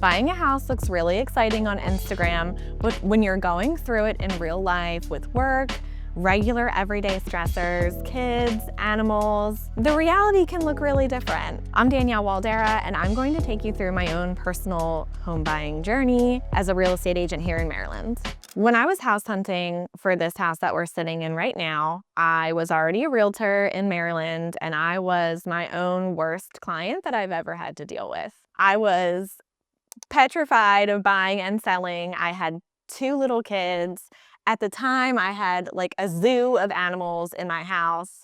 Buying a house looks really exciting on Instagram, but when you're going through it in real life with work, regular everyday stressors, kids, animals, the reality can look really different. I'm Danielle Waldera, and I'm going to take you through my own personal home buying journey as a real estate agent here in Maryland. When I was house hunting for this house that we're sitting in right now, I was already a realtor in Maryland, and I was my own worst client that I've ever had to deal with. I was petrified of buying and selling. I had 2 little kids. At the time, I had like a zoo of animals in my house,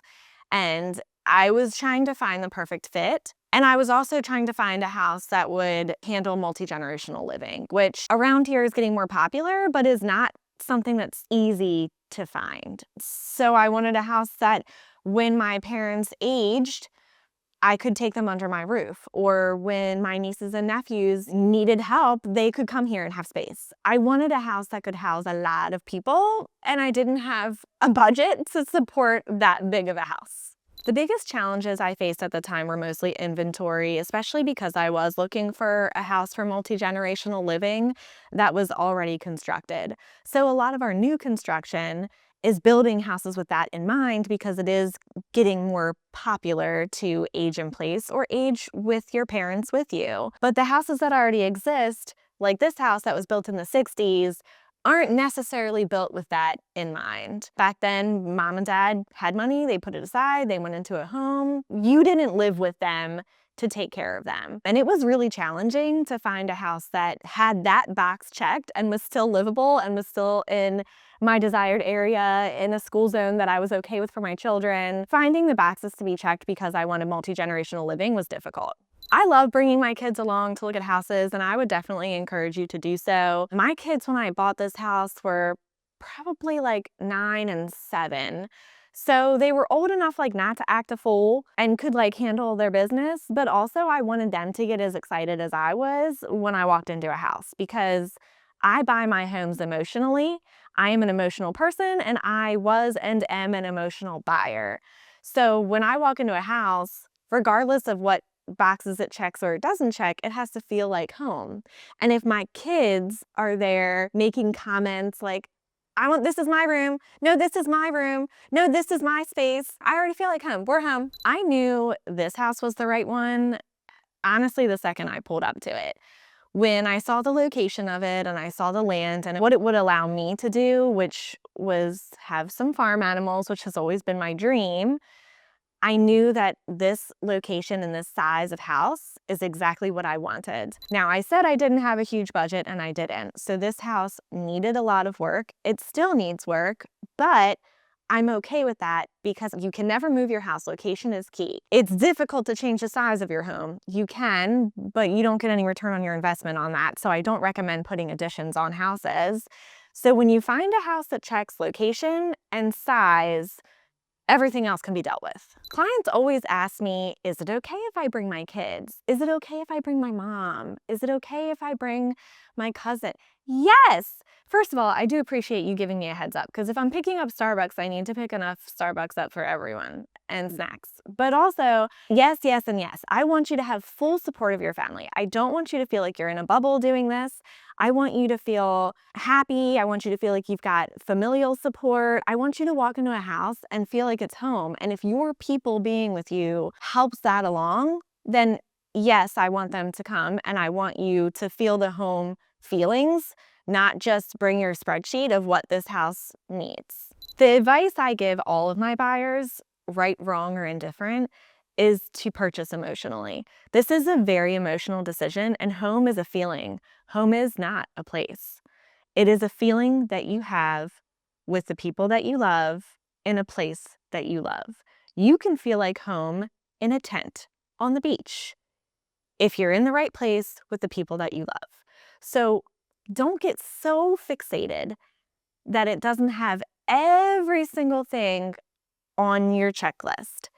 and I was trying to find the perfect fit. And I was also trying to find a house that would handle multi-generational living, which around here is getting more popular, but is not something that's easy to find. So I wanted a house that when my parents aged, I could take them under my roof, or when my nieces and nephews needed help, they could come here and have space. I wanted a house that could house a lot of people, and I didn't have a budget to support that big of a house. The biggest challenges I faced at the time were mostly inventory, especially because I was looking for a house for multi-generational living that was already constructed. So a lot of our new construction is building houses with that in mind because it is getting more popular to age in place or age with your parents with you. But the houses that already exist, like this house that was built in the 60s, aren't necessarily built with that in mind. Back then, mom and dad had money, they put it aside, they went into a home. You didn't live with them to take care of them. And it was really challenging to find a house that had that box checked and was still livable and was still in my desired area, in a school zone that I was okay with for my children. Finding the boxes to be checked because I wanted multi-generational living was difficult. I love bringing my kids along to look at houses, and I would definitely encourage you to do so. My kids, when I bought this house, were probably like 9 and 7. So they were old enough like not to act a fool and could like handle their business, but also I wanted them to get as excited as I was when I walked into a house because I buy my homes emotionally. I am an emotional person, and I was and am an emotional buyer. So when I walk into a house, regardless of what boxes it checks or it doesn't check, it has to feel like home. And if my kids are there making comments like, this is my room. No, this is my room. No, this is my space. I already feel like home. We're home. I knew this house was the right one, honestly, the second I pulled up to it. When I saw the location of it and I saw the land and what it would allow me to do, which was have some farm animals, which has always been my dream, I knew that this location and this size of house is exactly what I wanted. Now, I said I didn't have a huge budget, and I didn't. So this house needed a lot of work. It still needs work, but I'm okay with that because you can never move your house. Location is key. It's difficult to change the size of your home. You can, but you don't get any return on your investment on that. So I don't recommend putting additions on houses. So when you find a house that checks location and size, everything else can be dealt with. Clients always ask me, is it okay if I bring my kids? Is it okay if I bring my mom? Is it okay if I bring my cousin? Yes! First of all, I do appreciate you giving me a heads up because if I'm picking up Starbucks, I need to pick enough Starbucks up for everyone and snacks. But also, yes, yes, and yes. I want you to have full support of your family. I don't want you to feel like you're in a bubble doing this. I want you to feel happy. I want you to feel like you've got familial support. I want you to walk into a house and feel like it's home. And if your people being with you helps that along, then yes, I want them to come and I want you to feel the home feelings, not just bring your spreadsheet of what this house needs. The advice I give all of my buyers, right, wrong, or indifferent, is to purchase emotionally. This is a very emotional decision, and home is a feeling. Home is not a place. It is a feeling that you have with the people that you love in a place that you love. You can feel like home in a tent on the beach if you're in the right place with the people that you love. So don't get so fixated that it doesn't have every single thing on your checklist.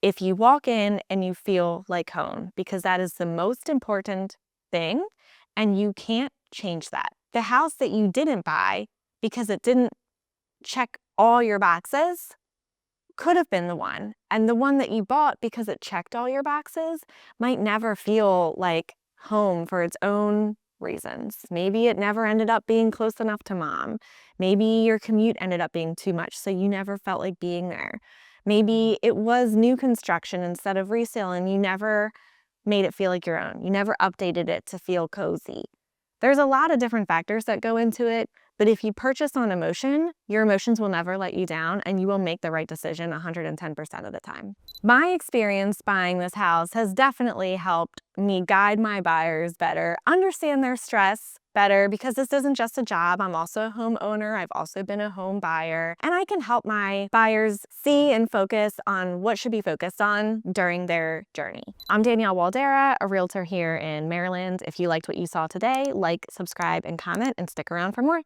If you walk in and you feel like home, because that is the most important thing, and you can't change that. The house that you didn't buy because it didn't check all your boxes could have been the one. And the one that you bought because it checked all your boxes might never feel like home for its own reasons. Maybe it never ended up being close enough to mom. Maybe your commute ended up being too much, so you never felt like being there. Maybe it was new construction instead of resale and you never made it feel like your own. You never updated it to feel cozy. There's a lot of different factors that go into it, but if you purchase on emotion, your emotions will never let you down and you will make the right decision 110% of the time. My experience buying this house has definitely helped me guide my buyers better, understand their stress better, because this isn't just a job. I'm also a homeowner. I've also been a home buyer, and I can help my buyers see and focus on what should be focused on during their journey. I'm Danielle Waldera, a realtor here in Maryland. If you liked what you saw today, like, subscribe, and comment, and stick around for more.